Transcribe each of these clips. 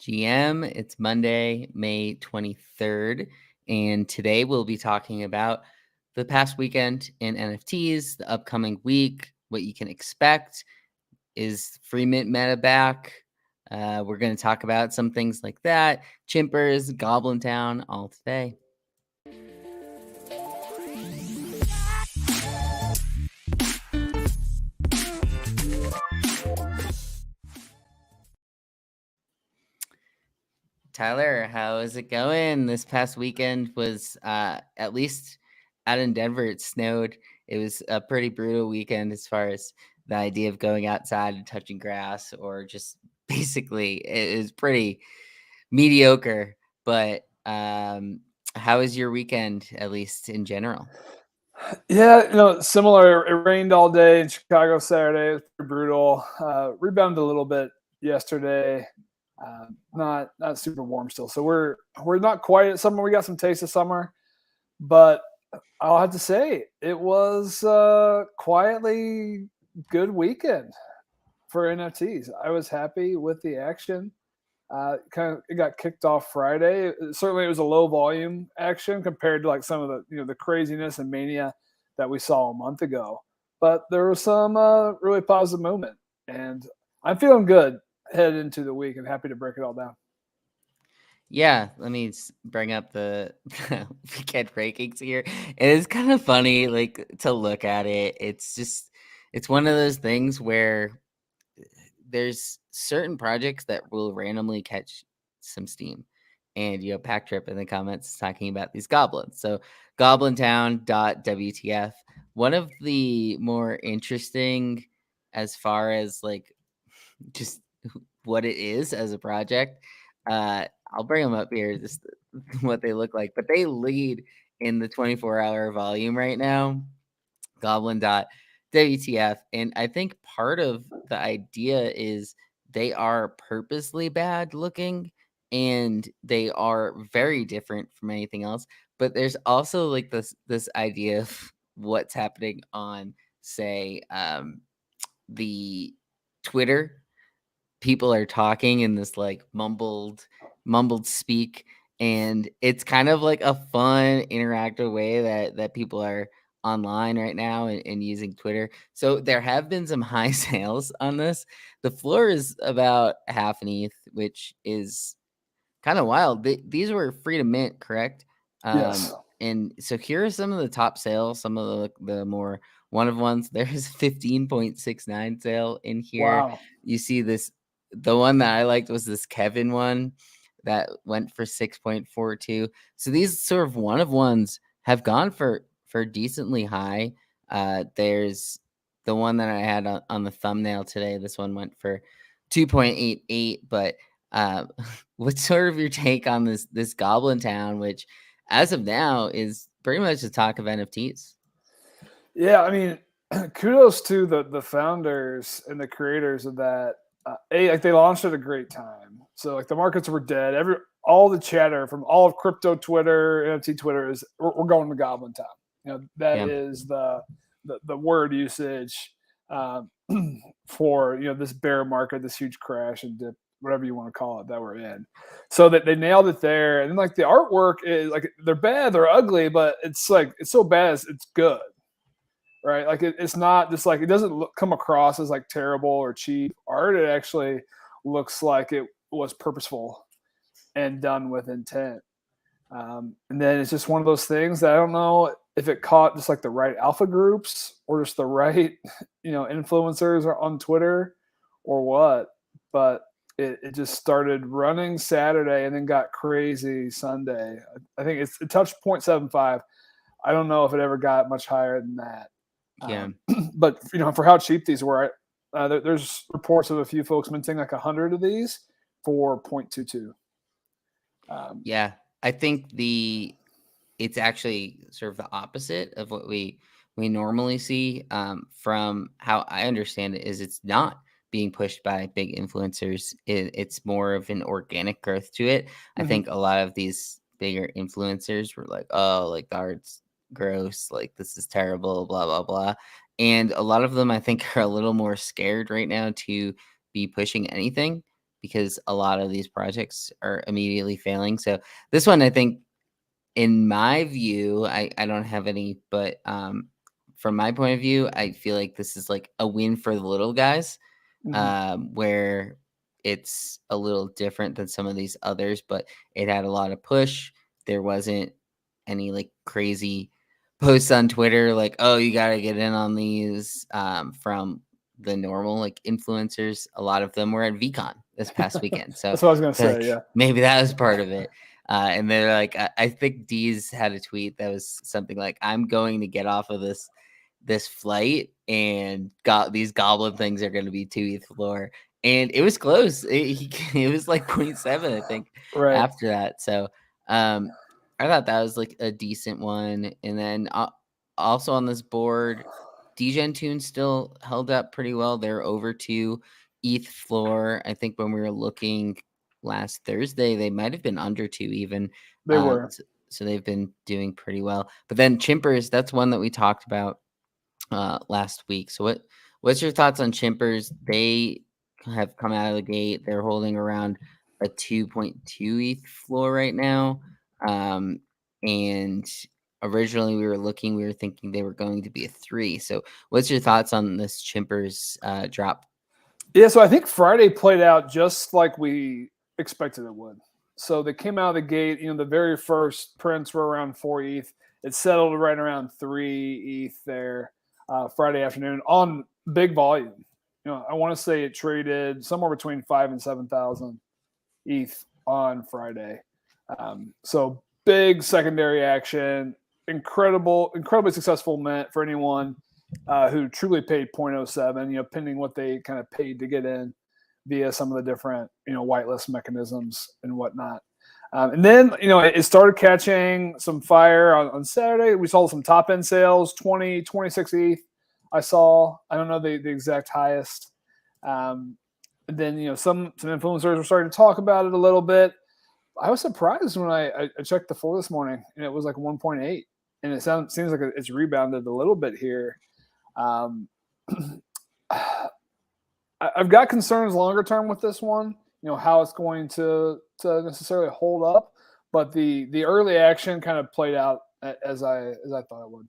GM. It's Monday, May 23rd, and today we'll be talking about the past weekend in NFTs, the upcoming week, what you can expect. Is free mint meta back? We're going to talk about some things like that. Chimpers, Goblintown, all today. Tyler, how is it going? This past weekend was, at least out in Denver, it snowed. It was a pretty brutal weekend as far as the idea of going outside and touching grass, or just basically it is pretty mediocre. But how was your weekend, at least in general? Yeah, similar. It rained all day in Chicago Saturday. It was pretty brutal. Rebounded a little bit yesterday. Not super warm still. So we're not quite at summer. We got some taste of summer, but I'll have to say it was quietly good weekend for NFTs. I was happy with the action. It got kicked off Friday. Certainly, it was a low volume action compared to like some of the craziness and mania that we saw a month ago. But there was some really positive movement, and I'm feeling good headed into the week and happy to break it all down. Yeah, let me bring up the weekend rankings here. It is kind of funny, like, to look at it. It's one of those things where there's certain projects that will randomly catch some steam. And Pack Trip in the comments is talking about these goblins. So Goblintown.wtf, one of the more interesting as far as like just what it is as a project. I'll bring them up here, just what they look like. But they lead in the 24-hour volume right now. Goblin.wtf. And I think part of the idea is they are purposely bad looking, and they are very different from anything else. But there's also like this idea of what's happening on, say, the Twitter. People are talking in this like mumbled speak, and it's kind of like a fun interactive way that people are online right now, and using Twitter. So there have been some high sales on this. The floor is about half an ETH, which is kind of wild. These were free to mint, correct? Yes. And so here are some of the top sales, some of the more one of ones. There's 15.69 sale in here. Wow. You see this, the one that I liked was this Kevin one that went for 6.42. So these sort of one of ones have gone for decently high. There's the one that I had on the thumbnail today. This one went for 2.88, but what's sort of your take on this Goblin Town, which as of now is pretty much the talk of NFTs? Yeah, I mean, kudos to the founders and the creators of that. Like they launched at a great time, so like the markets were dead. All the chatter from all of crypto Twitter, NFT Twitter is we're going to Goblin Town. That Yeah. is the word usage for this bear market, this huge crash and dip, whatever you want to call it, that we're in. So that they nailed it there, and then like the artwork is like they're bad, they're ugly, but it's like it's so bad it's good. Right, like it's not just like it doesn't come across as like terrible or cheap art. It actually looks like it was purposeful and done with intent. And then it's just one of those things that I don't know if it caught just like the right alpha groups or just the right influencers on Twitter or what, but it just started running Saturday and then got crazy Sunday. I think it touched 0.75. I don't know if it ever got much higher than that. Yeah. But for how cheap these were, there's reports of a few folks minting like 100 of these for 0.22. Yeah, I think it's actually sort of the opposite of what we normally see. From how I understand it, is it's not being pushed by big influencers. It's more of an organic growth to it. I think a lot of these bigger influencers were like, oh, like the art's gross, like this is terrible, blah blah blah. And a lot of them, I think, are a little more scared right now to be pushing anything, because a lot of these projects are immediately failing. So this one, I think, in my view, I don't have any, but from my point of view, I feel like this is like a win for the little guys, Mhm. where it's a little different than some of these others, but it had a lot of push. There wasn't any like crazy posts on Twitter like, "Oh, you got to get in on these," from the normal like influencers. A lot of them were at VCon this past weekend, so That's what I was gonna I feel say. like Yeah. maybe that was part of it. And they're like, I think Dee's had a tweet that was something like, "I'm going to get off of this flight, and got these goblin things are going to be 2 ETH floor." And it was close. It was like 0.7, I think, Right. after that. So um, I thought that was like a decent one. And then also on this board, Degen Tune still held up pretty well. They're over 2 ETH floor. I think when we were looking last Thursday, they might have been under 2 even. They were. So they've been doing pretty well. But then Chimpers, that's one that we talked about last week. So what's your thoughts on Chimpers? They have come out of the gate. They're holding around a 2.2 ETH floor right now. And originally we were thinking they were going to be a 3. So what's your thoughts on this Chimpers drop? Yeah, so I think Friday played out just like we expected it would. So they came out of the gate, the very first prints were around 4 ETH. It settled right around 3 ETH there Friday afternoon on big volume. I want to say it traded somewhere between 5 and 7,000 ETH on Friday. So big secondary action, incredibly successful mint for anyone who truly paid 0.07, pending what they kind of paid to get in via some of the different, whitelist mechanisms and whatnot. And then, it started catching some fire on Saturday. We saw some top end sales, 20, 26 ETH. I don't know the exact highest. And then, some influencers were starting to talk about it a little bit. I was surprised when I checked the floor this morning and it was like 1.8. And it seems like it's rebounded a little bit here. I've got concerns longer term with this one. How it's going to necessarily hold up, but the early action kind of played out as I thought it would.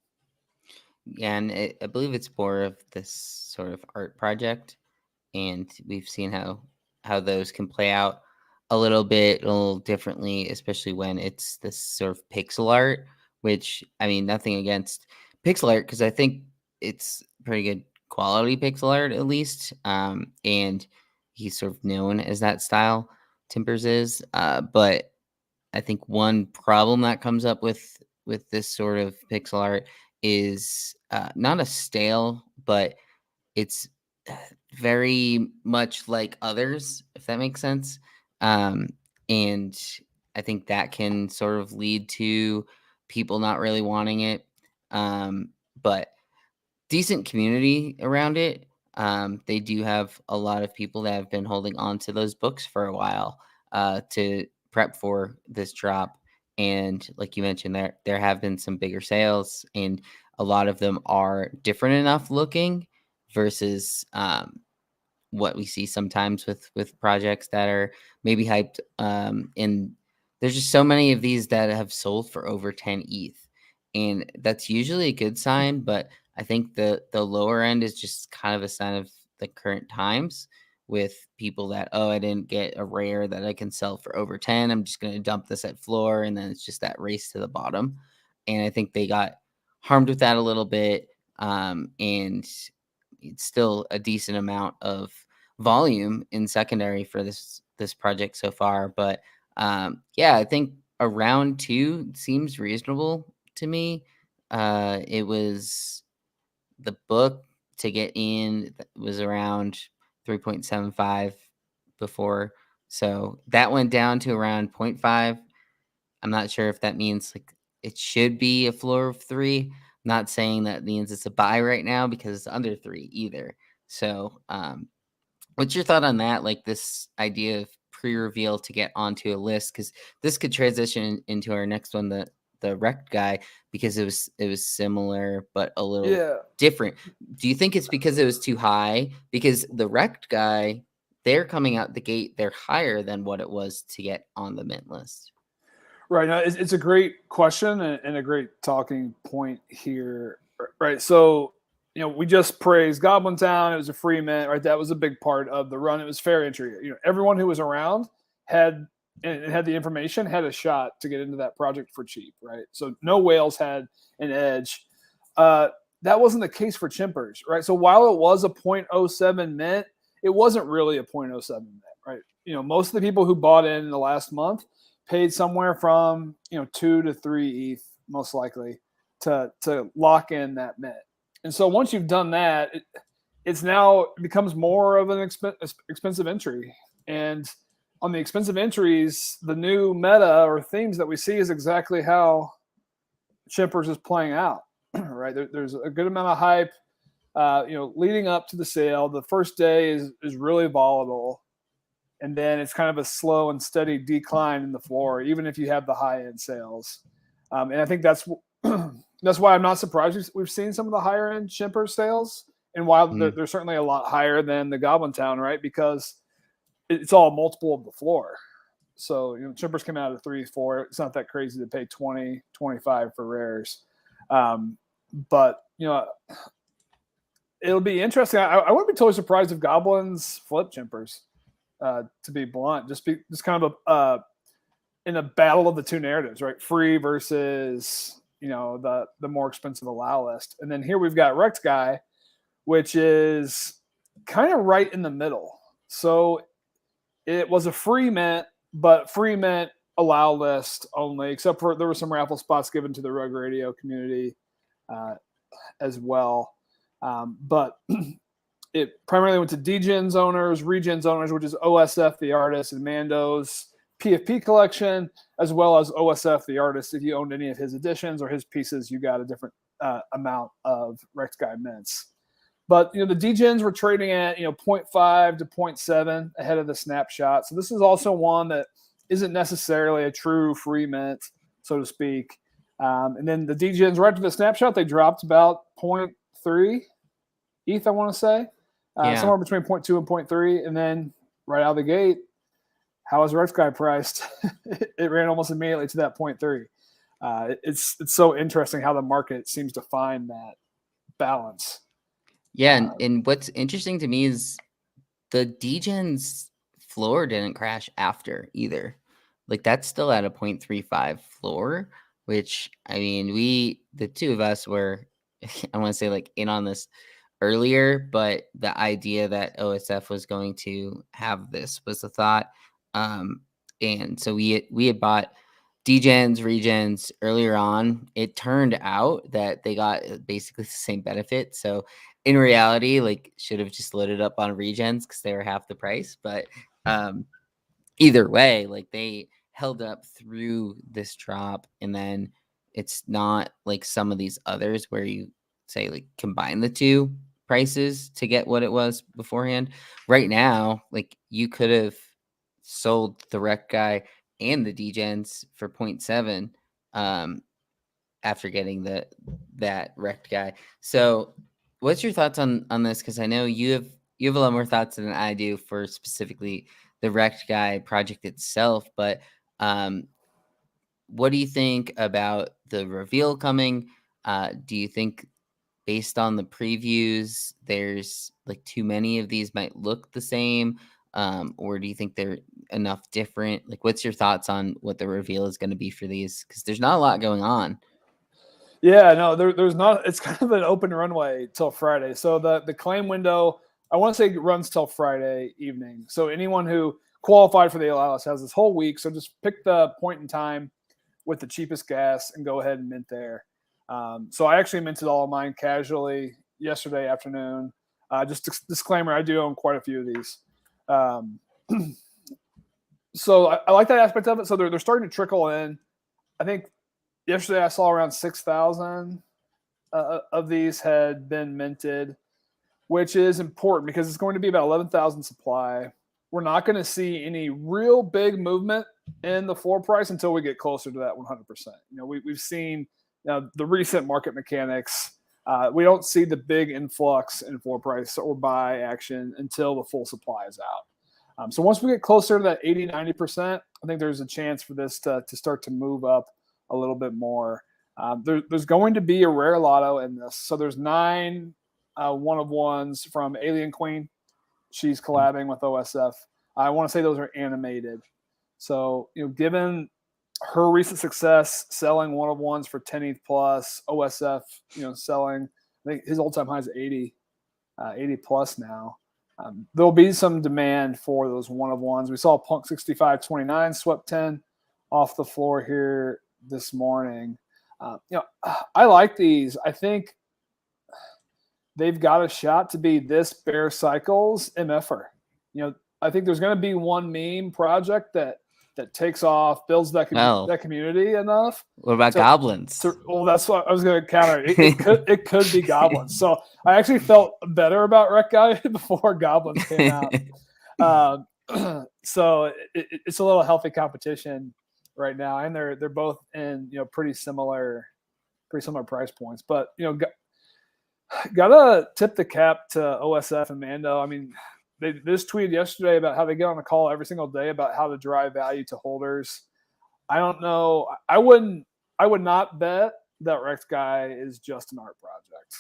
Yeah, and I believe it's more of this sort of art project, and we've seen how those can play out a little differently, especially when it's this sort of pixel art. Which, I mean, nothing against pixel art, because I think it's pretty good quality pixel art at least. And he's sort of known as that style. Timbers is, but I think one problem that comes up with this sort of pixel art is not a stale, but it's very much like others, if that makes sense. Um, and I think that can sort of lead to people not really wanting it. But decent community around it. They do have a lot of people that have been holding on to those books for a while to prep for this drop. And like you mentioned, there have been some bigger sales, and a lot of them are different enough looking versus what we see sometimes with projects that are maybe hyped. And there's just so many of these that have sold for over 10 ETH, and that's usually a good sign. But I think the lower end is just kind of a sign of the current times, with people that, oh, I didn't get a rare that I can sell for over 10. I'm just going to dump this at floor, and then it's just that race to the bottom. And I think they got harmed with that a little bit. And it's still a decent amount of volume in secondary for this project so far. But yeah, I think around 2 seems reasonable to me. It was the book to get in was around 3.75 before. So that went down to around zero point 0.5. I'm not sure if that means like it should be a floor of 3. I'm not saying that means it's a buy right now because it's under 3 either. So what's your thought on that? Like this idea of pre-reveal to get onto a list, because this could transition into our next one, the rektguy, because it was similar but a little Yeah. different. Do you think it's because it was too high? Because the rektguy, they're coming out the gate, they're higher than what it was to get on the mint list. Right. Now, it's a great question and a great talking point here. Right. So, we just praised Goblintown. It was a free mint, right? That was a big part of the run. It was fair entry. Everyone who was around had and had the information had a shot to get into that project for cheap, right? So no whales had an edge. That wasn't the case for Chimpers, right? So while it was a 0.07 mint, it wasn't really a 0.07 mint, right? Most of the people who bought in the last month paid somewhere from 2 to 3 ETH, most likely, to lock in that mint. And so once you've done that, it becomes more of an expensive entry. And on the expensive entries, the new meta or themes that we see is exactly how Chimpers is playing out. Right, there's a good amount of hype, leading up to the sale. The first day is really volatile, and then it's kind of a slow and steady decline in the floor, even if you have the high end sales. And I think that's why I'm not surprised we've seen some of the higher end Chimper sales, and while they're certainly a lot higher than the Goblintown, right? Because it's all multiple of the floor. So Chimpers came out at 3, 4. It's not that crazy to pay 20, 25 for rares. But it'll be interesting. I wouldn't be totally surprised if Goblins flip Chimpers. To be blunt, just kind of in a battle of the two narratives, right? Free versus the more expensive allow list, and then here we've got rektguy, which is kind of right in the middle. So it was a free mint, but free mint allow list only, except for there were some raffle spots given to the Rug Radio community as well. But it primarily went to Degens owners, Regens owners, which is OSF the artist, and Mando's PFP collection, as well as OSF the artist. If you owned any of his editions or his pieces, you got a different amount of rektguy mints. But the Degens were trading at 0.5 to 0.7 ahead of the snapshot. So this is also one that isn't necessarily a true free mint, so to speak. And then the Degens right to the snapshot, they dropped about 0.3 ETH, I want to say, somewhere between 0.2 and 0.3. And then right out of the gate, how is rektguy priced? It ran almost immediately to that 0.3. It's so interesting how the market seems to find that balance. Yeah, and what's interesting to me is the Degens floor didn't crash after either. Like that's still at a 0.35 floor, which I mean, the two of us were, I want to say like in on this earlier, but the idea that OSF was going to have this was a thought. And so we had bought Degens, Regens earlier on. It turned out that they got basically the same benefit. So in reality, like should have just loaded up on Regens because they were half the price. But either way, like they held up through this drop, and then it's not like some of these others where you say like combine the two prices to get what it was beforehand. Right now, like you could have sold the rektguy and the Degens for 0.7 after getting that rektguy. So what's your thoughts on this? Because I know you have a lot more thoughts than I do for specifically the rektguy project itself, but what do you think about the reveal coming? Do you think based on the previews there's like too many of these might look the same, or do you think they're enough different? Like what's your thoughts on what the reveal is going to be for these, because there's not a lot going on? Yeah, no, there's not. It's kind of an open runway till Friday. So the claim window, I want to say, runs till Friday evening. So anyone who qualified for the allowance has this whole week. So just pick the point in time with the cheapest gas and go ahead and mint there. So I actually minted all of mine casually yesterday afternoon. Just disclaimer, I do own quite a few of these. So I like that aspect of it. So they're starting to trickle in. I think yesterday I saw around 6,000 of these had been minted, which is important because it's going to be about 11,000 supply. We're not going to see any real big movement in the floor price until we get closer to that 100%. We've seen the recent market mechanics. We don't see the big influx in floor price or buy action until the full supply is out. So once we get closer to that 80, 90%, I think there's a chance for this to start to move up a little bit more. There's going to be a rare lotto in this. So there's 9 one of ones from Alien Queen. She's collabing with OSF. I want to say those are animated. So, given her recent success selling one of ones for 10 ETH plus, OSF, selling, I think his all-time high is 80 plus now. There'll be some demand for those one of ones. We saw Punk 6529 swept 10 off the floor here this morning. I like these. I think they've got a shot to be this bear cycle's MFR. I think there's going to be one meme project that takes off, builds that community enough. What about goblins? Well, that's what I was going to counter. It could be goblins. So I actually felt better about rektguy before goblins came out. So it's a little healthy competition right now, and they're both in pretty similar price points. But gotta tip the cap to OSF and Mando. I mean, they just tweeted yesterday about how they get on a call every single day about how to drive value to holders. I don't know. I would not bet that rektguy is just an art project.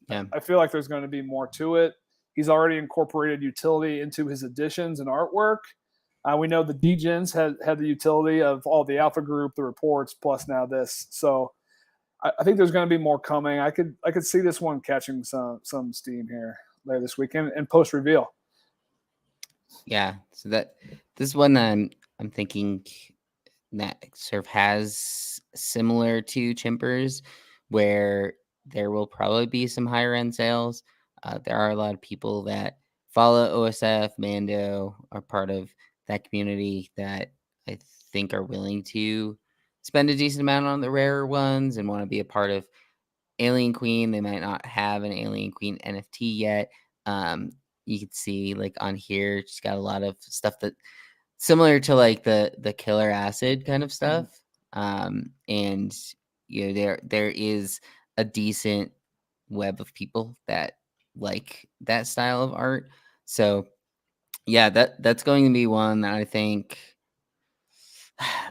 Yeah. I feel like there's going to be more to it. He's already incorporated utility into his additions and artwork. We know the degens had the utility of all the alpha group, the reports, plus now this. So I think there's going to be more coming. I could see this one catching some steam here later this weekend and post reveal. Yeah, so this one I'm thinking that sort of has similar to Chimpers, where there will probably be some higher end sales. There are a lot of people that follow OSF, Mando, are part of that community that I think are willing to spend a decent amount on the rarer ones and want to be a part of Alien Queen. They might not have an Alien Queen NFT yet. You can see like on here, she's got a lot of stuff that similar to like the killer acid kind of stuff. And there is a decent web of people that like that style of art. So yeah, that's going to be one that I think,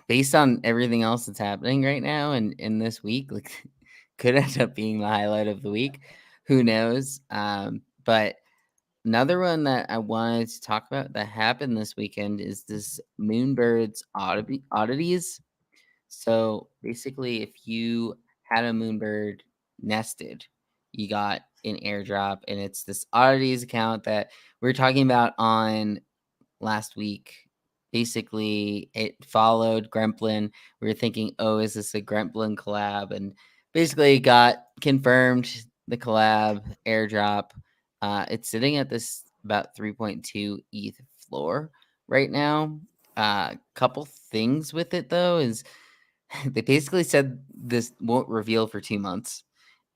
based on everything else that's happening right now and in this week, like could end up being the highlight of the week. Who knows? But another one that I wanted to talk about that happened this weekend is this Moonbirds oddities. So basically, if you had a Moonbird nested, you got an airdrop, and it's this oddities account that we were talking about on last week. Basically, it followed Gremplin. We were thinking, oh, is this a Gremplin collab? And basically got confirmed, the collab airdrop. It's sitting at this about 3.2 ETH floor right now. Couple things with it though is they basically said this won't reveal for 2 months,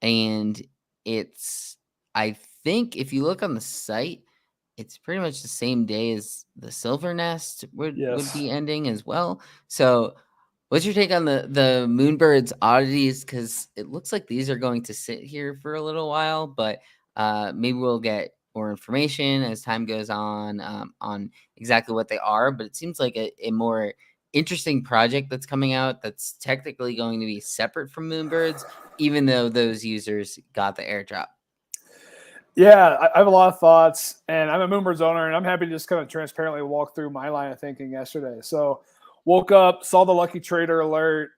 and I think if you look on the site, it's pretty much the same day as the Silver Nest would be ending as well. So what's your take on the Moonbirds oddities? Because it looks like these are going to sit here for a little while, but maybe we'll get more information as time goes on exactly what they are. But it seems like a more interesting project that's coming out that's technically going to be separate from Moonbirds, even though those users got the airdrop. Yeah, I have a lot of thoughts, and I'm a Moonbirds owner, and I'm happy to just kind of transparently walk through my line of thinking yesterday. So woke up, saw the lucky trader alert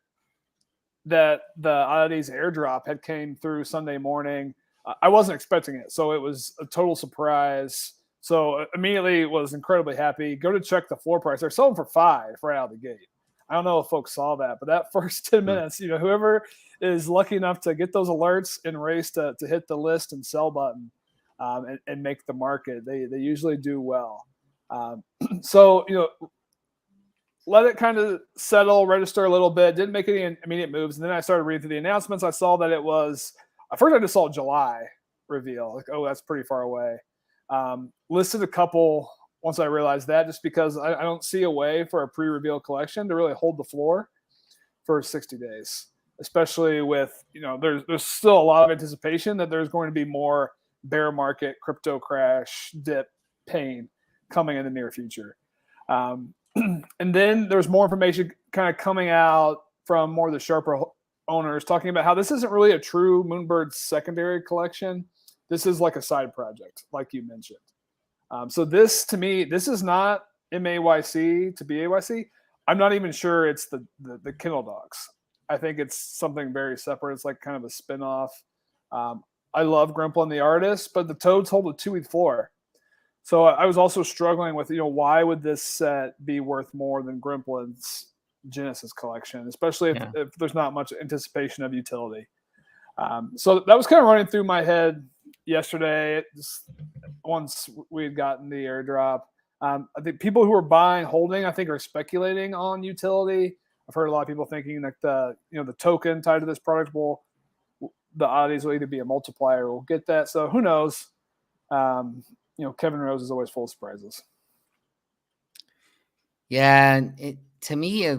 that the Oddities airdrop had came through Sunday morning. I wasn't expecting it, so it was a total surprise. So immediately was incredibly happy. Go to check the floor price. They're selling for $5 right out of the gate. I don't know if folks saw that, but that first 10 minutes, whoever is lucky enough to get those alerts and race to hit the list and sell button and make the market, they usually do well. So, let it kind of settle, register a little bit. Didn't make any immediate moves. And then I started reading through the announcements. I saw that it was, at first I just saw July reveal. Like, oh, that's pretty far away. Listed a couple once I realized that, just because I don't see a way for a pre-reveal collection to really hold the floor for 60 days, especially with, there's still a lot of anticipation that there's going to be more bear market, crypto crash, dip, pain coming in the near future. Um, and then there's more information kind of coming out from more of the sharper owners talking about how this isn't really a true Moonbirds secondary collection. This is like a side project, like you mentioned. So this, to me, this is not MAYC to BAYC. I'm not even sure it's the Kennel Dogs. I think it's something very separate. It's like kind of a spinoff. I love Grimple and the artist, but the Toads hold a 2 week floor. So I was also struggling with, why would this set be worth more than Grimplin's Genesis collection, especially if there's not much anticipation of utility. So that was kind of running through my head yesterday. Once we had gotten the airdrop, I think people who are holding, I think are speculating on utility. I've heard a lot of people thinking that the token tied to this product the oddities will either be a multiplier or we'll get that. So who knows? Kevin Rose is always full of surprises. Yeah, to me,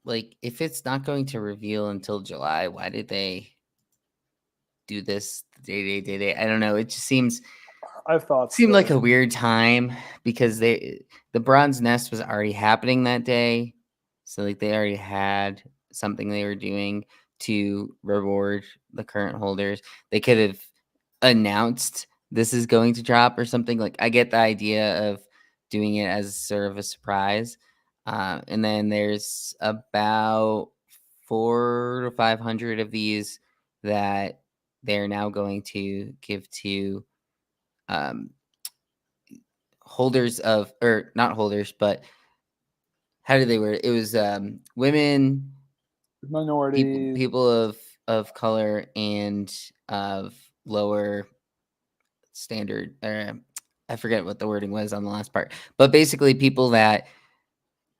like if it's not going to reveal until July, why did they do this the day they did it? I don't know. It just seemed like a weird time because the bronze nest was already happening that day, so like they already had something they were doing to reward the current holders. They could have announced this is going to drop or something. Like I get the idea of doing it as sort of a surprise. And then there's about 400 to 500 of these that they're now going to give to holders of, or not holders, but how did they word it? It was women, minorities, people of color, and of lower standard. I forget what the wording was on the last part, but basically people that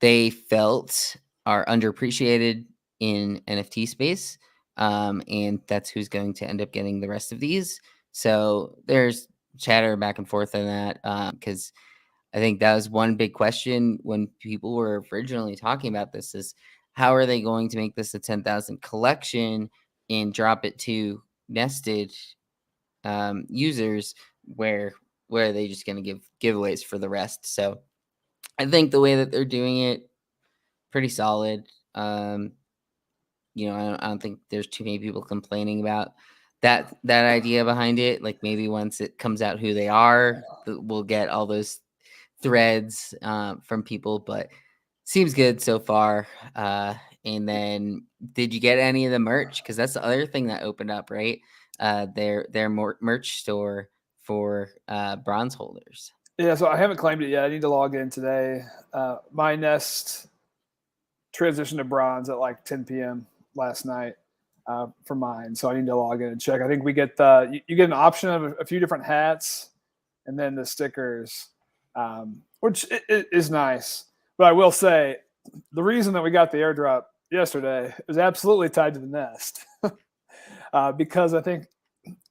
they felt are underappreciated in NFT space, and that's who's going to end up getting the rest of these. So there's chatter back and forth on that because I think that was one big question when people were originally talking about this: is how are they going to make this a 10,000 collection and drop it to nested users where are they just going to give giveaways for the rest? So I think the way that they're doing it, pretty solid. I don't think there's too many people complaining about that idea behind it. Like maybe once it comes out who they are, we'll get all those threads from people, but seems good so far. And then did you get any of the merch? Because that's the other thing that opened up, right? Their merch store for bronze holders. Yeah, so I haven't claimed it yet. I need to log in today. My nest transitioned to bronze at like 10 p.m. last night for mine, so I need to log in and check. I think we get you get an option of a few different hats, and then the stickers, which is nice. But I will say, the reason that we got the airdrop yesterday is absolutely tied to the nest, because I think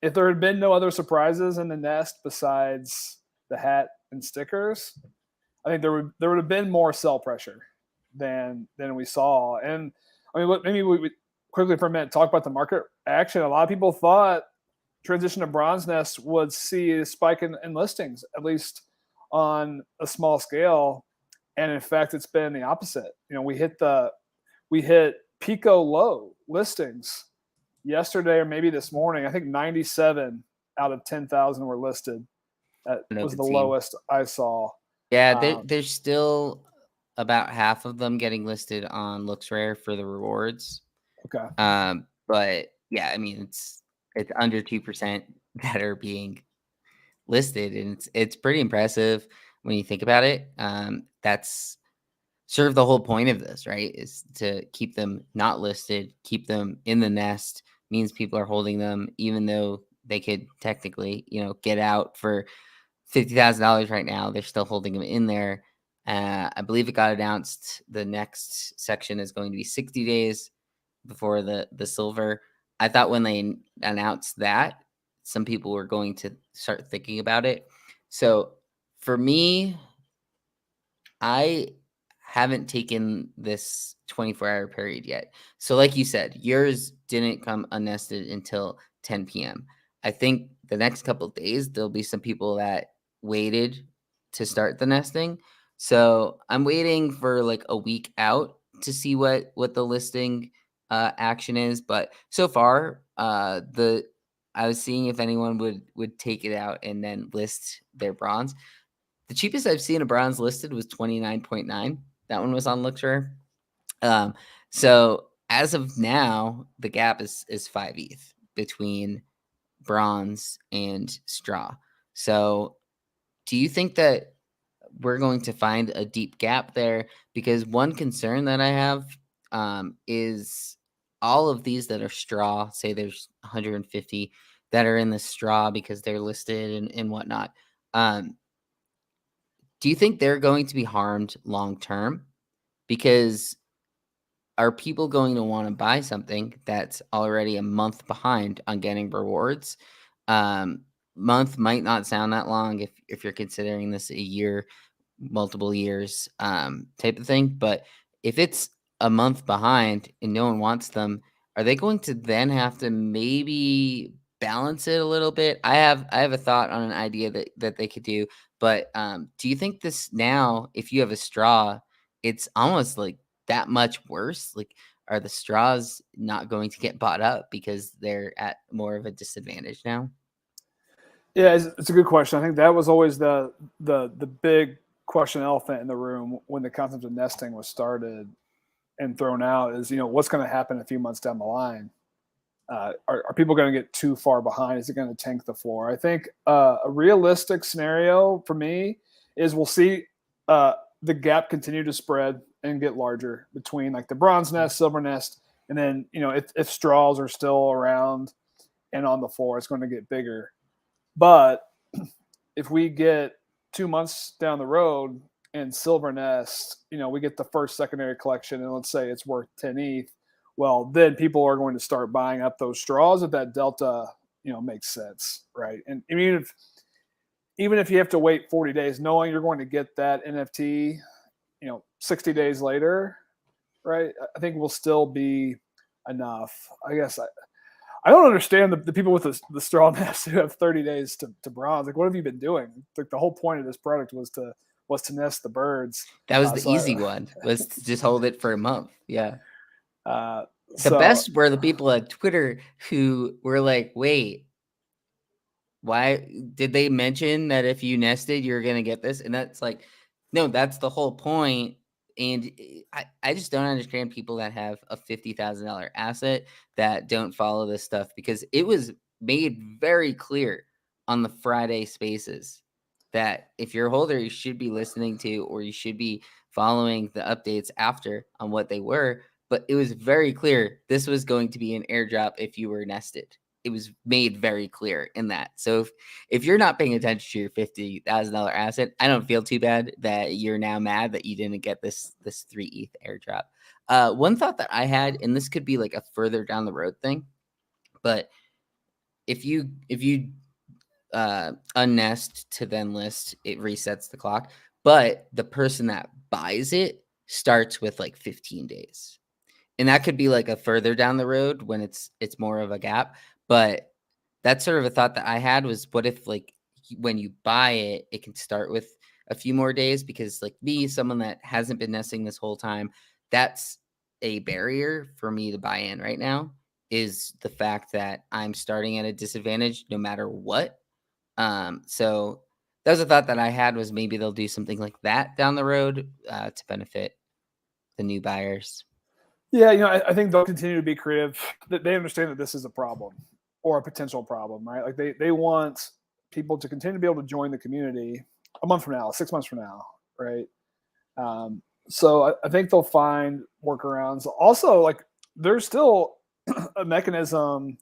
if there had been no other surprises in the nest besides the hat and stickers, I think there would have been more sell pressure than we saw. And I mean, maybe we quickly for a minute talk about the market action. A lot of people thought transition to bronze nest would see a spike in listings, at least on a small scale. And in fact, it's been the opposite. We hit Pico low listings yesterday or maybe this morning. I think 97 out of 10,000 were listed. That was the lowest I saw. Yeah, there's still about half of them getting listed on LooksRare for the rewards. Okay. But yeah, I mean it's under 2% that are being listed, and it's pretty impressive when you think about it. That's sort of the whole point of this, right? Is to keep them not listed, keep them in the nest. Means people are holding them, even though they could technically, get out for $50,000 right now. They're still holding them in there. I believe it got announced the next section is going to be 60 days before the silver. I thought when they announced that, some people were going to start thinking about it. So for me, I haven't taken this 24-hour period yet. So like you said, yours didn't come unnested until 10 p.m. I think the next couple of days, there'll be some people that waited to start the nesting. So I'm waiting for like a week out to see what the listing action is. But so far, the I was seeing if anyone would take it out and then list their bronze. The cheapest I've seen a bronze listed was 29.9. That one was on Lookshare. Um, so as of now, the gap is 5 ETH between bronze and straw. So do you think that we're going to find a deep gap there? Because one concern that I have is all of these that are straw, say there's 150 that are in the straw because they're listed and whatnot. Um, do you think they're going to be harmed long term? Because are people going to want to buy something that's already a month behind on getting rewards? Um, Month might not sound that long if you're considering this a year, multiple years type of thing. But if it's a month behind and no one wants them, are they going to then have to maybe balance it a little bit? I have a thought on an idea that they could do, but do you think this now, if you have a straw, it's almost like that much worse? Like, are the straws not going to get bought up because they're at more of a disadvantage now? Yeah, it's a good question. I think that was always the big question elephant in the room when the concept of nesting was started and thrown out is, what's going to happen a few months down the line? Are people going to get too far behind? Is it going to tank the floor? I think a realistic scenario for me is we'll see the gap continue to spread and get larger between like the bronze nest, silver nest, and then if straws are still around and on the floor, it's going to get bigger. But if we get 2 months down the road and silver nest, we get the first secondary collection, and let's say it's worth 10 ETH. Well, then people are going to start buying up those straws if that delta, makes sense, right? And even if you have to wait 40 days, knowing you're going to get that NFT, 60 days later, right? I think will still be enough. I guess I don't understand the people with the straw nest who have 30 days to bronze. Like, what have you been doing? Like, the whole point of this product was to nest the birds. That was the So easy one, was to just hold it for a month. Yeah. uh, The so best were the people at Twitter who were like, "Wait, why did they mention that if you nested, you're gonna get this?" And that's like, no, that's the whole point. And I just don't understand people that have a $50,000 asset that don't follow this stuff, because it was made very clear on the Friday spaces that if you're a holder, you should be listening to, or you should be following the updates after on what they were. But it was very clear this was going to be an airdrop if you were nested. It was made very clear in that. So if you're not paying attention to your $50,000 asset, I don't feel too bad that you're now mad that you didn't get this 3 ETH airdrop. One thought that I had, and this could be like a further down the road thing, but if you unnest to then list, it resets the clock. But the person that buys it starts with like 15 days. And that could be like a further down the road when it's more of a gap. But that's sort of a thought that I had, was what if like when you buy it, it can start with a few more days? Because like me, someone that hasn't been nesting this whole time, that's a barrier for me to buy in right now, is the fact that I'm starting at a disadvantage no matter what. So that was a thought that I had, was maybe they'll do something like that down the road to benefit the new buyers. yeah, I think they'll continue to be creative. They understand that this is a problem or a potential problem, right? Like they want people to continue to be able to join the community a month from now, 6 months from now, right? So I think they'll find workarounds. Also, like, there's still a mechanism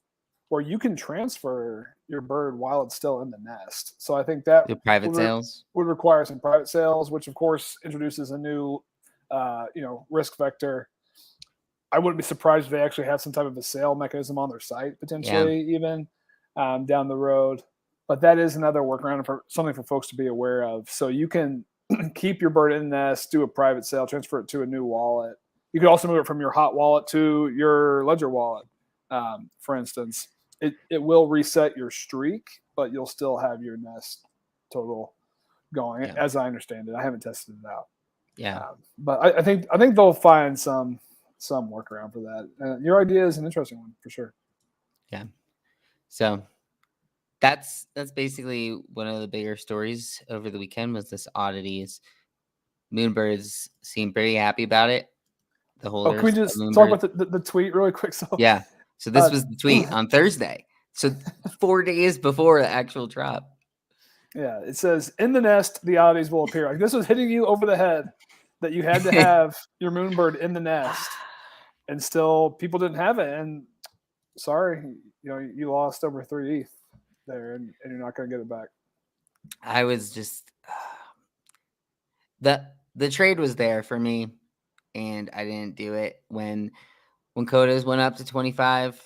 where you can transfer your bird while it's still in the nest. So I think that The private would, re- sales. would require some private sales, which of course introduces a new, risk vector. I wouldn't be surprised if they actually have some type of a sale mechanism on their site Yeah. potentially, even down the road. But that is another workaround for something for folks to be aware of. So you can keep your bird in nest, do a private sale, transfer it to a new wallet. You could also move it from your hot wallet to your Ledger wallet, for instance. It will reset your streak, but you'll still have your nest total. going, Yeah. as I understand it. I haven't tested it out, Yeah. but I think they'll find some workaround for that. Your idea is an interesting one for sure. Yeah. So that's basically one of the bigger stories over the weekend was this oddities. Moonbirds seem pretty happy about it. The Oh, can we holders of just talk Moonbirds. about the tweet really quick? So, Yeah. So this uh, was the tweet on Thursday. So 4 days before the actual drop. yeah, it says, "In the nest, the oddities will appear." Like this was hitting you over the head that you had to have your Moonbird in the nest, and still people didn't have it. And sorry, you lost over 3 ETH there, and you're not going to get it back. I was just the trade was there for me, and I didn't do it when Codas went up to 25.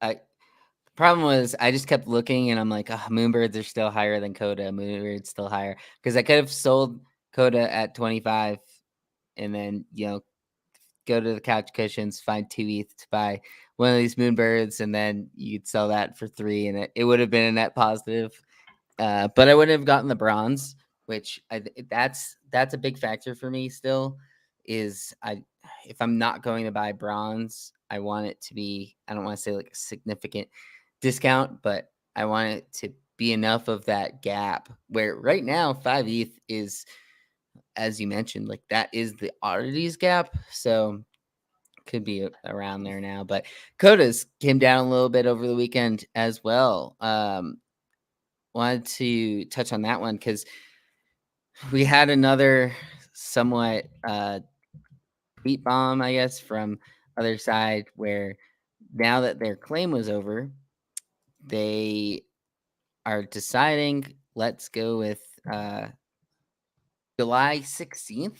I The problem was I just kept looking, and I'm like, oh, Moonbirds are still higher than Coda. Moonbirds still higher because I could have sold Coda at 25, and then go to the couch cushions, find 2 ETH to buy one of these Moonbirds, and then you'd sell that for 3, and it would have been a net positive. But I wouldn't have gotten the bronze, which that's a big factor for me still. Is if I'm not going to buy bronze, I want it to be, I don't want to say like a significant discount, but I want it to be enough of that gap where right now 5 ETH is, as you mentioned, like that is the oddities gap. So could be around there now, but Codas came down a little bit over the weekend as well. Wanted to touch on that one because we had another somewhat tweet bomb, I guess, from other side where now that their claim was over, they are deciding let's go with July 16th.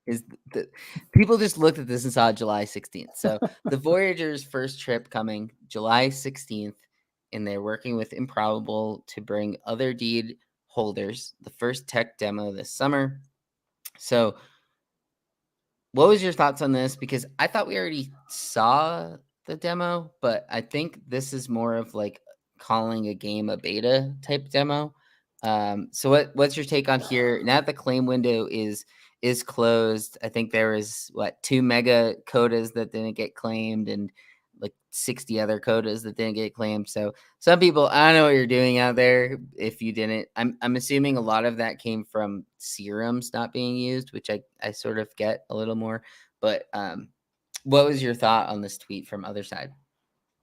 Is the people just looked at this and saw July 16th. So the Voyager's first trip coming July 16th, and they're working with Improbable to bring other deed holders the first tech demo this summer. So what was your thoughts on this? Because I thought we already saw the demo, but I think this is more of like calling a game a beta type demo. So what's your take on here? Now that the claim window is closed, I think there was 2 mega codas that didn't get claimed and like 60 other codas that didn't get claimed. So some people, I don't know what you're doing out there if you didn't. I'm assuming a lot of that came from serums not being used, which I sort of get a little more. But what was your thought on this tweet from other side?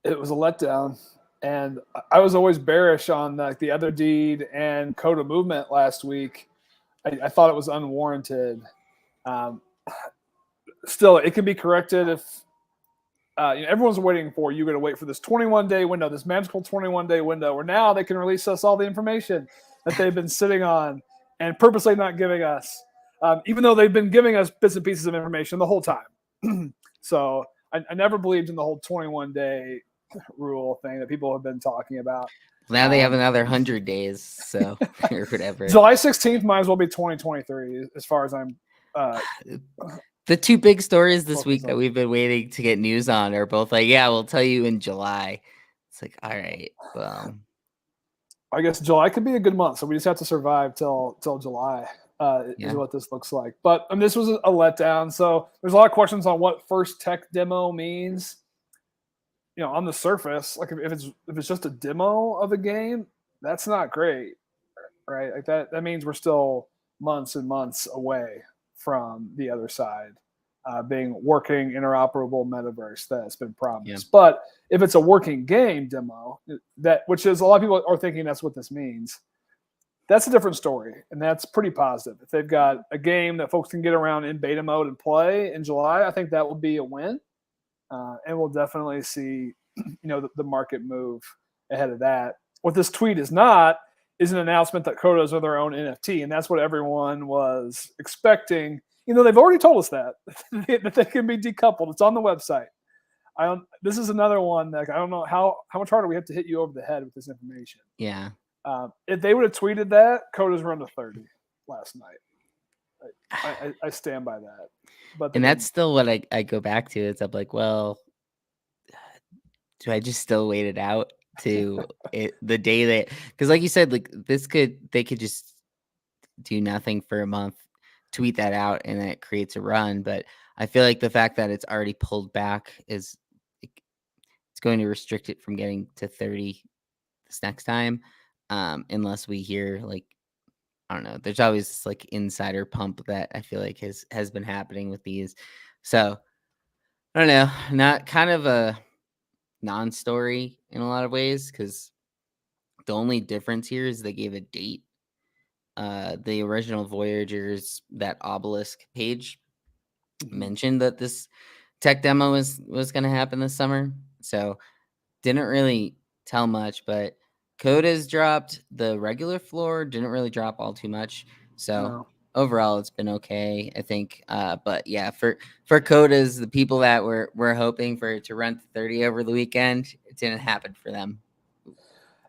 It was a letdown, and I was always bearish on the other deed and Coda movement last week. I thought it was unwarranted. Um, Still, it can be corrected if everyone's waiting for. You're going to wait for this 21-day window, this magical 21-day window, where now they can release us all the information that they've been sitting on and purposely not giving us, even though they've been giving us bits and pieces of information the whole time. So I never believed in the whole 21-day rule thing that people have been talking about. Now they have another 100 days, so or whatever. July 16th might as well be 2023, as far as I'm. The two big stories this week that we've been waiting to get news on are both like, yeah, we'll tell you in July. It's like, all right, well, I guess July could be a good month, so we just have to survive till July. Is what this looks like. But this was a letdown. So there's a lot of questions on what first tech demo means. On the surface, like if it's just a demo of a game, that's not great, right? Like that means we're still months and months away from the other side being working interoperable metaverse that's been promised. Yeah. But if it's a working game demo, which is a lot of people are thinking that's what this means, that's a different story, and that's pretty positive. If they've got a game that folks can get around in beta mode and play in July, I think that will be a win, and we'll definitely see the market move ahead of that. What this tweet is not is an announcement that Codas are their own NFT, and that's what everyone was expecting. They've already told us that they can be decoupled. It's on the website. This is another one that I don't know how much harder we have to hit you over the head with this information. Yeah. If they would have tweeted that, Codas run to 30 last night. I stand by that. But that's still what I go back to. It's I'm like, well, do I just still wait it out to the day that, because like you said, like they could just do nothing for a month, tweet that out, and then it creates a run. But I feel like the fact that it's already pulled back is it's going to restrict it from getting to 30 this next time, unless we hear like I don't know. There's always this, like insider pump that I feel like has been happening with these. So I don't know. Not kind of a non-story in a lot of ways because the only difference here is they gave a date. The original Voyagers, that obelisk page Mhm. mentioned that this tech demo was going to happen this summer. So didn't really tell much, but code has dropped. The regular floor didn't really drop all too much. So No. overall, it's been okay, I think. But yeah, for Codas, the people that were hoping for it to run to 30 over the weekend, it didn't happen for them.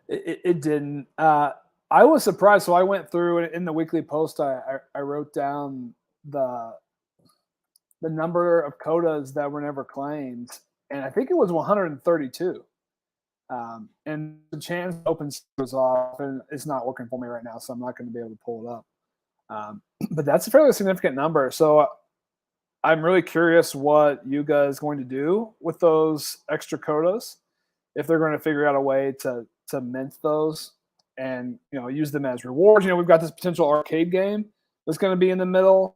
It didn't. I was surprised. So I went through in the weekly post. I wrote down the number of codas that were never claimed, and I think it was 132. And the chance open was off, and it's not working for me right now, so I'm not going to be able to pull it up. But that's a fairly significant number. So I'm really curious what Yuga is going to do with those extra codas. If they're going to figure out a way to mint those and use them as rewards. We've got this potential arcade game that's going to be in the middle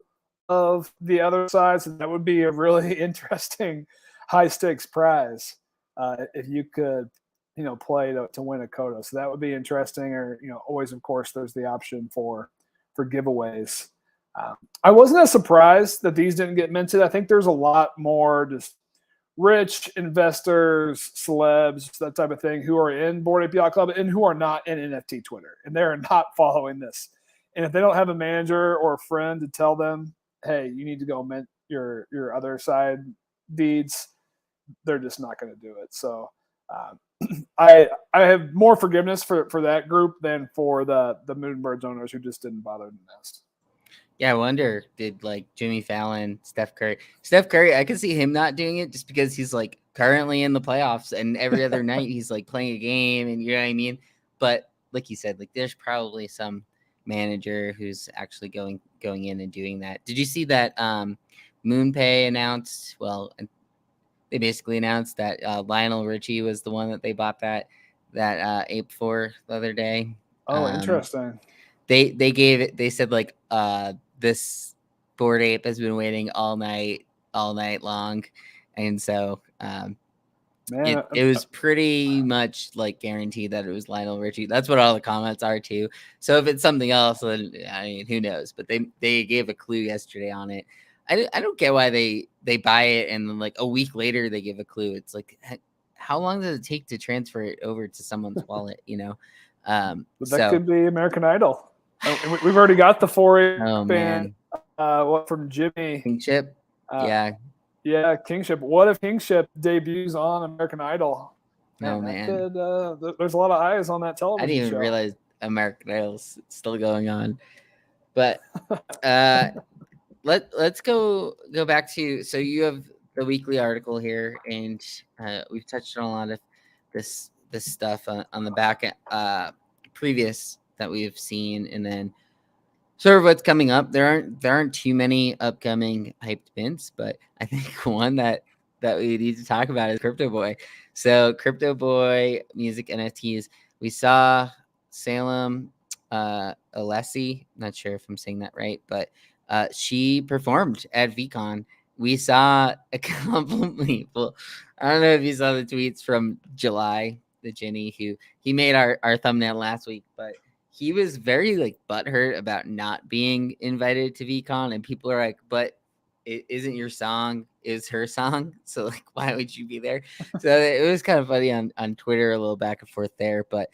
of the other side, so that would be a really interesting high stakes prize if you could play to win a coda. So that would be interesting. Or always, of course, there's the option for giveaways. I wasn't as surprised that these didn't get minted. I think there's a lot more just rich investors, celebs, that type of thing, who are in Bored Ape Yacht Club and who are not in NFT Twitter, and they're not following this. And if they don't have a manager or a friend to tell them, "Hey, you need to go mint your other side deeds," they're just not going to do it. So I have more forgiveness for that group than for the Moonbirds owners who just didn't bother to nest. Yeah, I wonder, did like Jimmy Fallon, Steph Curry, I could see him not doing it just because he's like currently in the playoffs and every other night he's like playing a game and you know what I mean? But like you said, like there's probably some manager who's actually going in and doing that. Did you see that MoonPay announced, well, they basically announced that Lionel Richie was the one that they bought that ape for the other day. Oh, interesting. They gave it, they said like this Bored Ape has been waiting all night long, and so Man, it was pretty much like guaranteed that it was Lionel Richie. That's what all the comments are too. So if it's something else, then I mean who knows, but they gave a clue yesterday on it. I don't get why they buy it and then like a week later they give a clue. It's like how long does it take to transfer it over to someone's wallet, but that so could be American Idol. We've already got the 4 oh band. man. What from Jimmy? Kingship? Uh, Yeah. yeah, Kingship. What if Kingship debuts on American Idol? Oh Man, that man. could. There's a lot of eyes on that I didn't television even show. realize American Idol's still going on. But uh let's go back to, so you have the weekly article here and we've touched on a lot of this stuff on the back previous that we've seen, and then sort of what's coming up. There aren't too many upcoming hyped mints, but I think one that we need to talk about is Crypto Boy. So Crypto Boy music NFTs. We saw Salem Alessi. Not sure if I'm saying that right, but she performed at VCon. We saw a couple of people. I don't know if you saw the tweets from July, the Jenny who he made our thumbnail last week, but he was very like butthurt about not being invited to VCon, and people are like, "But it isn't your song, is her song, so like, why would you be there?" So it was kind of funny on Twitter, a little back and forth there. But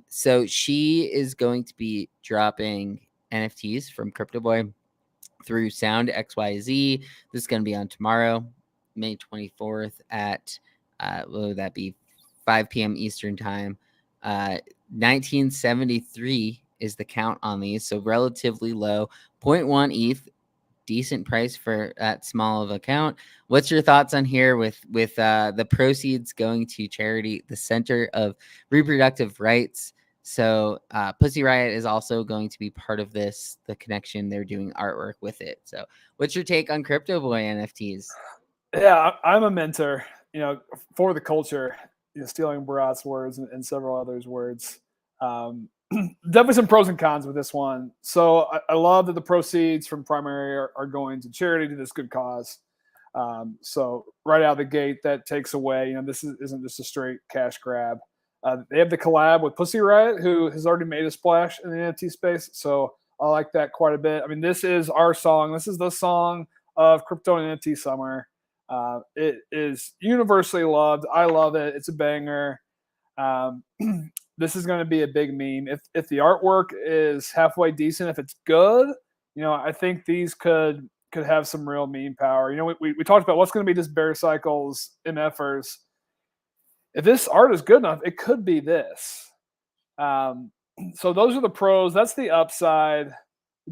so she is going to be dropping NFTs from Crypto Boy through Sound XYZ. This is going to be on tomorrow, May 24th at what would that be, 5 p.m. Eastern time. 1973 is the count on these, so relatively low. 0.1 ETH, decent price for that small of account. What's your thoughts on here with the proceeds going to charity, the Center of Reproductive Rights? So Pussy Riot is also going to be part of this, the connection. They're doing artwork with it. So what's your take on Crypto Boy NFTs? Yeah, I'm a mentor, for the culture, stealing Barat's words and several others' words. Um, Definitely some pros and cons with this one. So I love that the proceeds from primary are going to charity to this good cause. So right out of the gate, that takes away, this isn't just a straight cash grab. They have the collab with Pussy Riot, who has already made a splash in the NFT space. So I like that quite a bit. I mean, this is our song. This is the song of crypto and NFT summer. It is universally loved. I love it. It's a banger. Um, this is going to be a big meme. If the artwork is halfway decent, if it's good, I think these could have some real meme power. We talked about what's going to be this Bear Cycles MFers. If this art is good enough, it could be this. Um, so those are the pros. That's the upside.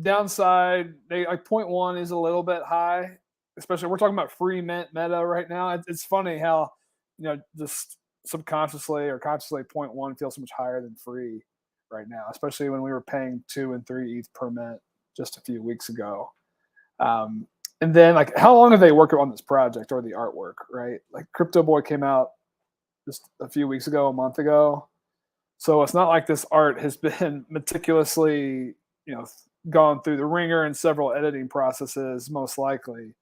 Downside, they like point one is a little bit high, especially we're talking about free mint meta right now. It's funny how just subconsciously or consciously point one feels so much higher than free right now, especially when we were paying 2 and 3 ETH per mint just a few weeks ago. And then like how long have they worked on this project or the artwork, right? Like Crypto Boy came out just a few weeks ago, a month ago. So it's not like this art has been meticulously, gone through the ringer and several editing processes, most likely.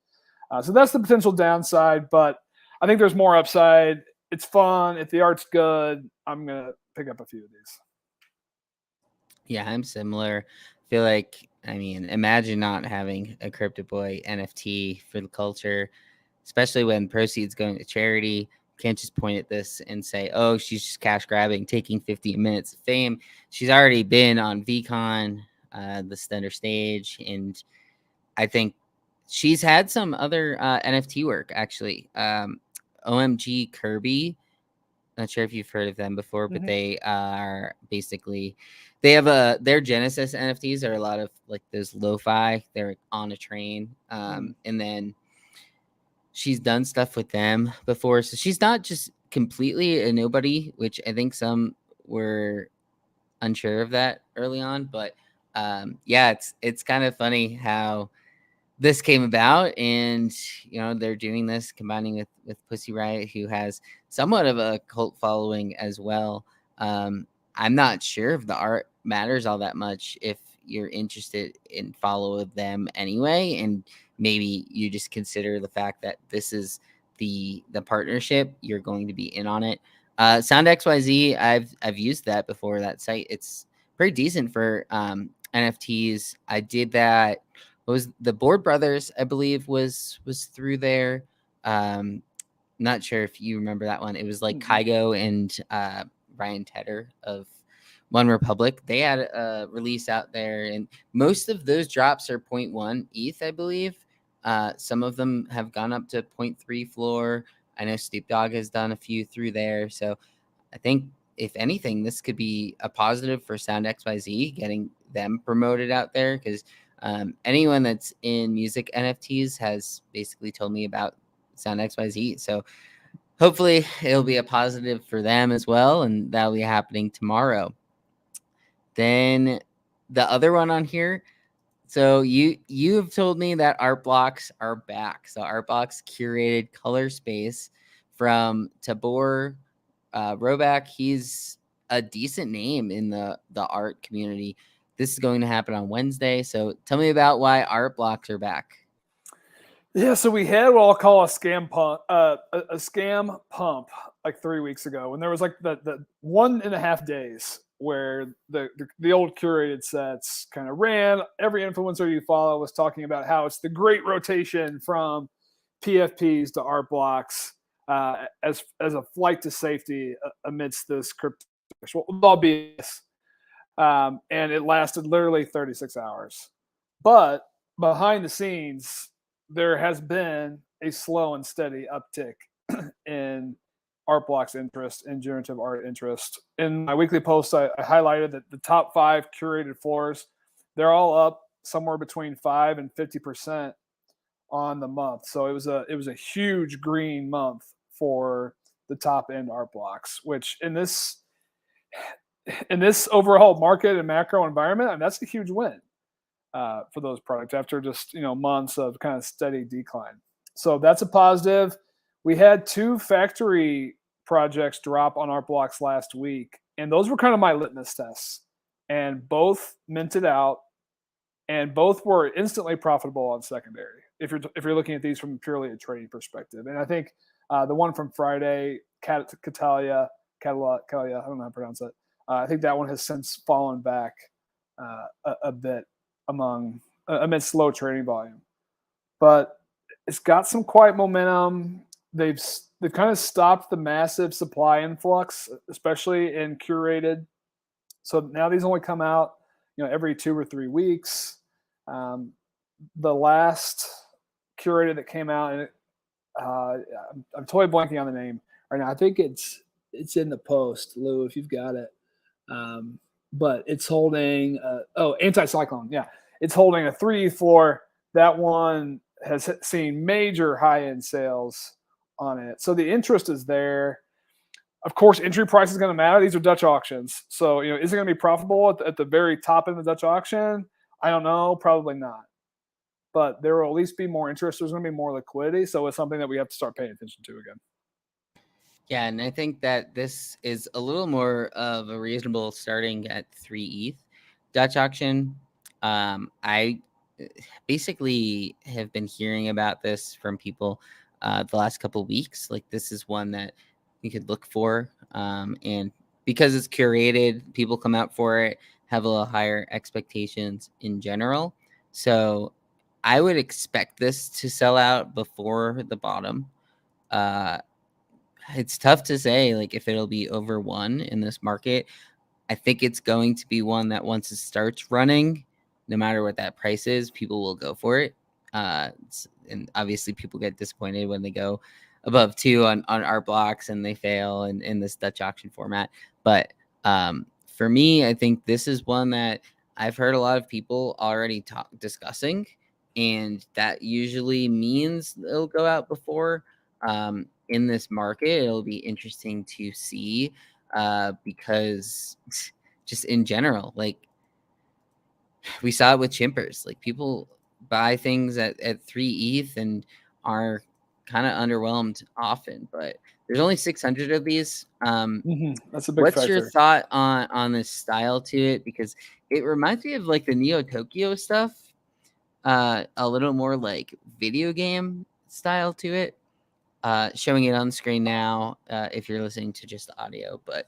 So that's the potential downside, but I think there's more upside. It's fun. If the art's good, I'm going to pick up a few of these. Yeah, I'm similar. Feel like, I mean, imagine not having a Crypto Boy NFT for the culture, especially when proceeds going to charity. Can't just point at this and say, "Oh, she's just cash grabbing, taking 15 minutes of fame." She's already been on VCon, the center stage, and I think she's had some other NFT work actually. OMG Kirby, not sure if you've heard of them before, but Mm-hmm. they are basically they have their Genesis NFTs are a lot of like those lo-fi. They're on a train, and then she's done stuff with them before, so she's not just completely a nobody, which I think some were unsure of that early on. But yeah, it's kind of funny how this came about, and they're doing this combining with Pussy Riot, who has somewhat of a cult following as well. I'm not sure if the art matters all that much if you're interested in follow them anyway, and maybe you just consider the fact that this is the partnership, you're going to be in on it. Sound XYZ, I've used that before. That site, it's pretty decent for NFTs. I did that. What was the Board Brothers, I believe, was through there. Not sure if you remember that one. It was like Kygo and Ryan Tedder of One Republic. They had a release out there, and most of those drops are 0.1 ETH, I believe. Some of them have gone up to 0.3 floor. I know Snoop Dogg has done a few through there. So I think if anything, this could be a positive for Sound XYZ, getting them promoted out there, because anyone that's in music NFTs has basically told me about Sound XYZ. So hopefully it'll be a positive for them as well, and that'll be happening tomorrow. Then the other one on here. So you've told me that art blocks are back. So art blocks curated color space from Tabor Roback. He's a decent name in the art community. This is going to happen on Wednesday. So tell me about why art blocks are back. Yeah, so we had what I'll call a scam pump, a scam pump like 3 weeks ago, when there was like the 1.5 days where the old curated sets kind of ran. Every influencer you follow was talking about how it's the great rotation from PFPs to art blocks, as a flight to safety amidst this crypto. Well, all BS. And it lasted literally 36 hours. But behind the scenes, there has been a slow and steady uptick in art blocks interest and generative art interest. In my weekly post, I highlighted that the top 5 curated floors, they're all up somewhere between 5 and 50% on the month. So it was a huge green month for the top end art blocks, which in this in this overall market and macro environment, I mean, that's a huge win for those products after just months of kind of steady decline. So that's a positive. We had 2 factory projects drop on our blocks last week, and those were kind of my litmus tests. And both minted out, and both were instantly profitable on secondary. If you're looking at these from purely a trading perspective, and I think the one from Friday, Catalia, I don't know how to pronounce it. I think that one has since fallen back a bit amidst low trading volume, but it's got some quiet momentum. They've kind of stopped the massive supply influx, especially in curated. So now these only come out, every 2 or 3 weeks. The last curated that came out, and I'm totally blanking on the name right now. I think it's in the post, Lou, if you've got it. But it's holding anti-cyclone. Yeah, it's holding a 3 floor. That one has seen major high-end sales on it, so the interest is there. Of course, entry price is going to matter. These are Dutch auctions, so is it going to be profitable at the very top end of the Dutch auction? I don't know, probably not. But there will at least be more interest. There's going to be more liquidity, so it's something that we have to start paying attention to again. Yeah, and I think that this is a little more of a reasonable starting at 3 ETH Dutch auction. I basically have been hearing about this from people the last couple of weeks. Like, this is one that you could look for, and because it's curated, people come out for it, have a little higher expectations in general. So I would expect this to sell out before the bottom. It's tough to say, like, if it'll be over 1 in this market. I think it's going to be one that once it starts running, no matter what that price is, people will go for it. And obviously people get disappointed when they go above 2 on our blocks and they fail in this Dutch auction format. But for me, I think this is one that I've heard a lot of people already discussing, and that usually means it'll go out before. In this market, it'll be interesting to see, because just in general, like, we saw it with chimpers. Like, people buy things at 3 ETH and are kind of underwhelmed often, but there's only 600 of these. That's a big What's your factor. thought on this style to it? Because it reminds me of like the Neo Tokyo stuff, a little more like video game style to it. Showing it on the screen now, if you're listening to just the audio. But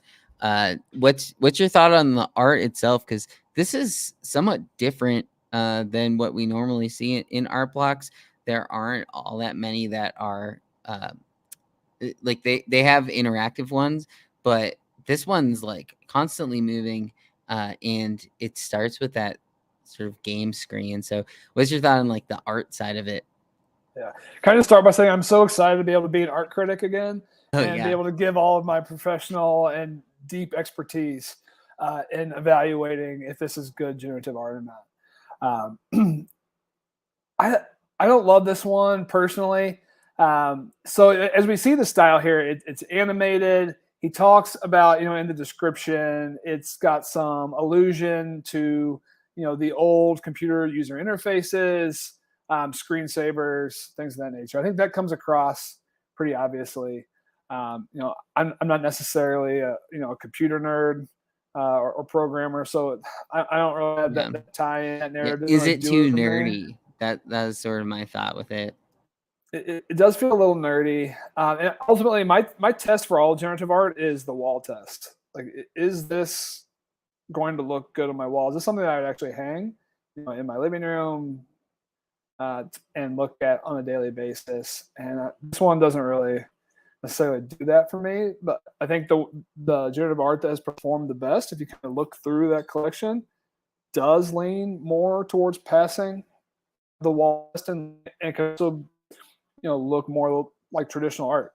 what's your thought on the art itself? Because this is somewhat different than what we normally see in art blocks. There aren't all that many that are like they have interactive ones, but this one's like constantly moving, and it starts with that sort of game screen. So what's your thought on like the art side of it? Yeah. Kind of start by saying I'm so excited to be able to be an art critic again Oh and be yeah. able to give all of my professional and deep expertise in evaluating if this is good generative art or not. I I don't love this one personally. So as we see the style here, it's animated. He talks about, in the description, it's got some allusion to, the old computer user interfaces, screensavers, things of that nature. I think that comes across pretty obviously. I'm not necessarily a computer nerd or programmer, so I don't really have that tie in that Yeah. narrative. Is Really it do too it for me. nerdy? That is sort of my thought with it. It does feel a little nerdy. And ultimately, my test for all generative art is the wall test. Like, is this going to look good on my wall? Is this something that I would actually hang, in my living room, and look at on a daily basis? And this one doesn't really necessarily do that for me. But I think the generative art that has performed the best, if you kind of look through that collection, does lean more towards passing the wall test, and can also look more like traditional art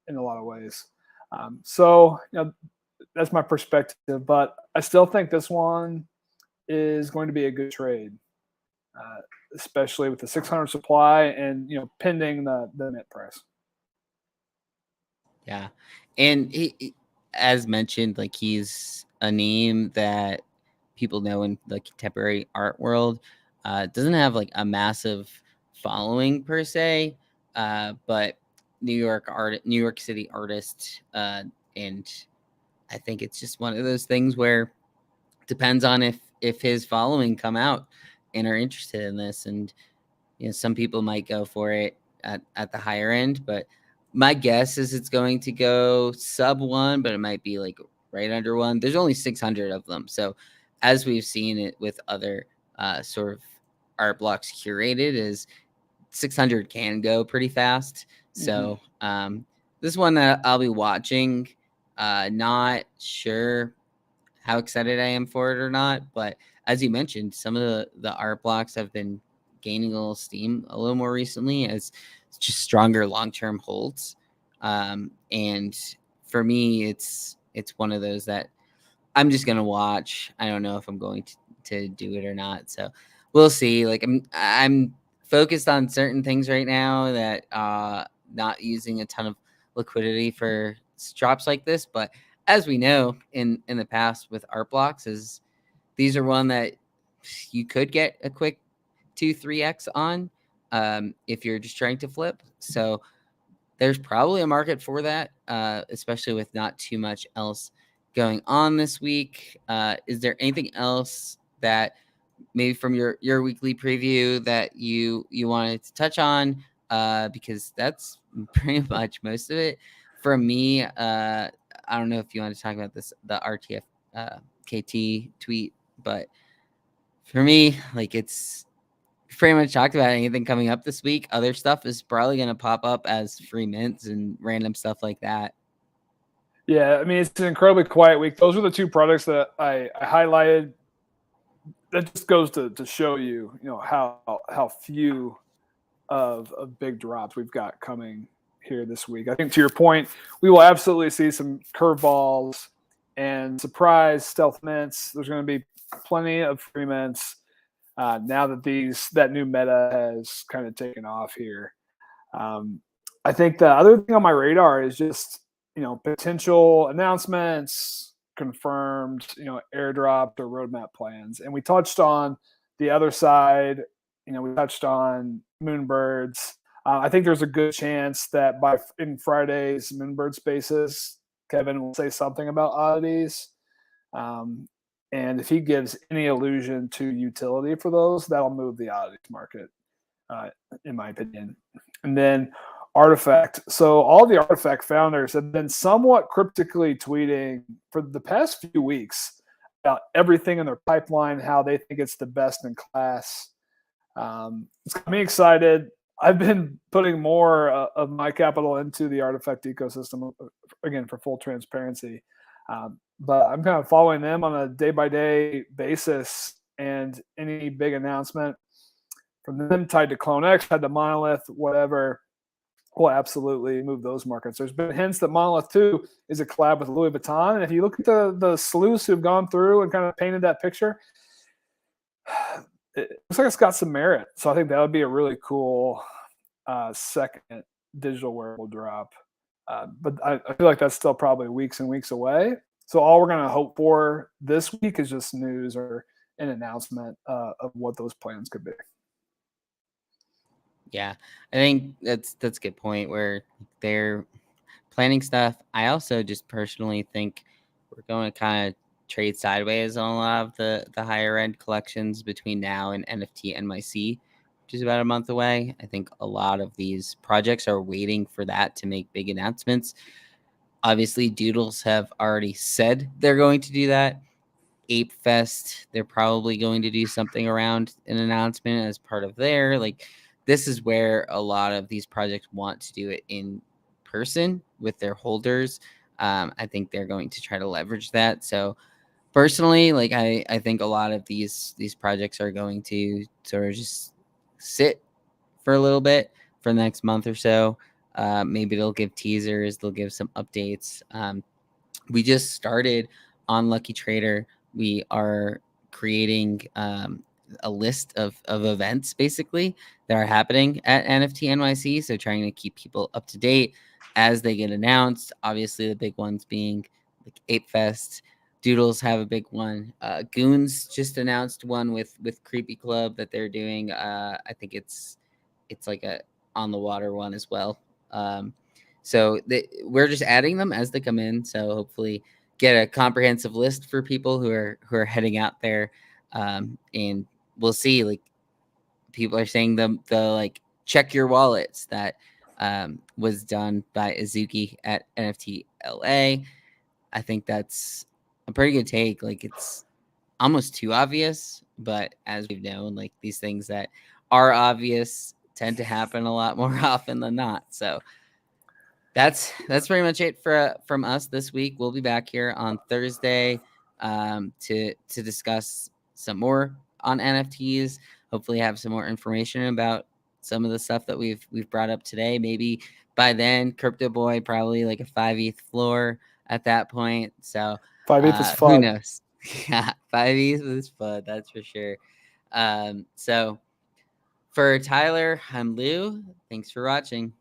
in a lot of ways. So that's my perspective, but I still think this one is going to be a good trade, especially with the 600 supply and pending the mint price. Yeah, and as mentioned, like he's a name that people know in the contemporary art world. Doesn't have like a massive following per se, but New York City artist, and I think it's just one of those things where depends on if his following come out and are interested in this, and some people might go for it at the higher end, but my guess is it's going to go sub one, but it might be like right under one. There's only 600 of them, so as we've seen it with other sort of art blocks curated, is 600 can go pretty fast. So this one that I'll be watching. Not sure how excited I am for it or not. But as you mentioned, some of the art blocks have been gaining a little steam a little more recently as just stronger long term holds. And for me, it's one of those that I'm just gonna watch. I don't know if I'm going to do it or not. So we'll see. Like I'm focused on certain things right now that not using a ton of liquidity for drops like this. But as we know in the past with art blocks, is these are one that you could get a quick 2-3x on if you're just trying to flip. So there's probably a market for that, especially with not too much else going on this week. Is there anything else that maybe from your weekly preview that you wanted to touch on? Because that's pretty much most of it. For me, I don't know if you want to talk about the RTF KT tweet, but for me, like it's pretty much talked about anything coming up this week. Other stuff is probably going to pop up as free mints and random stuff like that. Yeah, I mean, it's an incredibly quiet week. Those are the two products that I highlighted. That just goes to show you, how few of big drops we've got coming here this week. I think to your point, we will absolutely see some curveballs and surprise stealth mints. There's going to be plenty of free mints now that that new meta has kind of taken off here. I think the other thing on my radar is just potential announcements, confirmed airdropped or roadmap plans, and we touched on the other side. We touched on Moonbirds. I think there's a good chance that in Friday's Moonbird Spaces, Kevin will say something about oddities. And if he gives any allusion to utility for those, that'll move the oddities market, in my opinion. And then Artifact. So all the Artifact founders have been somewhat cryptically tweeting for the past few weeks about everything in their pipeline, how they think it's the best in class. It's got me excited. I've been putting more of my capital into the Artifact ecosystem, again, for full transparency. But I'm kind of following them on a day-by-day basis, and any big announcement from them tied to Clone X, tied to Monolith, whatever, will absolutely move those markets. There's been hints that Monolith 2 is a collab with Louis Vuitton, and if you look at the sleuths who've gone through and kind of painted that picture, it looks like it's got some merit. So I think that would be a really cool second digital wearable drop. But I feel like that's still probably weeks and weeks away. So all we're going to hope for this week is just news or an announcement of what those plans could be. Yeah, I think that's a good point where they're planning stuff. I also just personally think we're going to kind of trade sideways on a lot of the higher end collections between now and NFT NYC, which is about a month away. I think a lot of these projects are waiting for that to make big announcements. Obviously, Doodles have already said they're going to do that. Ape Fest, they're probably going to do something around an announcement as part of their, like, this is where a lot of these projects want to do it in person with their holders. I think they're going to try to leverage that. So personally, like I think a lot of these projects are going to sort of just sit for a little bit for the next month or so. Maybe they'll give teasers, they'll give some updates. We just started on Lucky Trader. We are creating a list of events basically that are happening at NFT NYC. So trying to keep people up to date as they get announced. Obviously, the big ones being like Ape Fest. Doodles have a big one. Goons just announced one with Creepy Club that they're doing. I think it's like a on the water one as well. So we're just adding them as they come in. So hopefully get a comprehensive list for people who are heading out there, and we'll see. Like people are saying the like check your wallets that was done by Azuki at NFT LA. I think that's a pretty good take. Like it's almost too obvious, but as we've known, like these things that are obvious tend to happen a lot more often than not. So that's pretty much it from us this week. We'll be back here on Thursday to discuss some more on NFTs. Hopefully, have some more information about some of the stuff that we've brought up today. Maybe by then, Crypto Boy probably like a 5 ETH floor at that point. So 5/8 is who fun. knows? Yeah, 5 ETH was fun, that's for sure. So for Tyler, I'm Lou. Thanks for watching.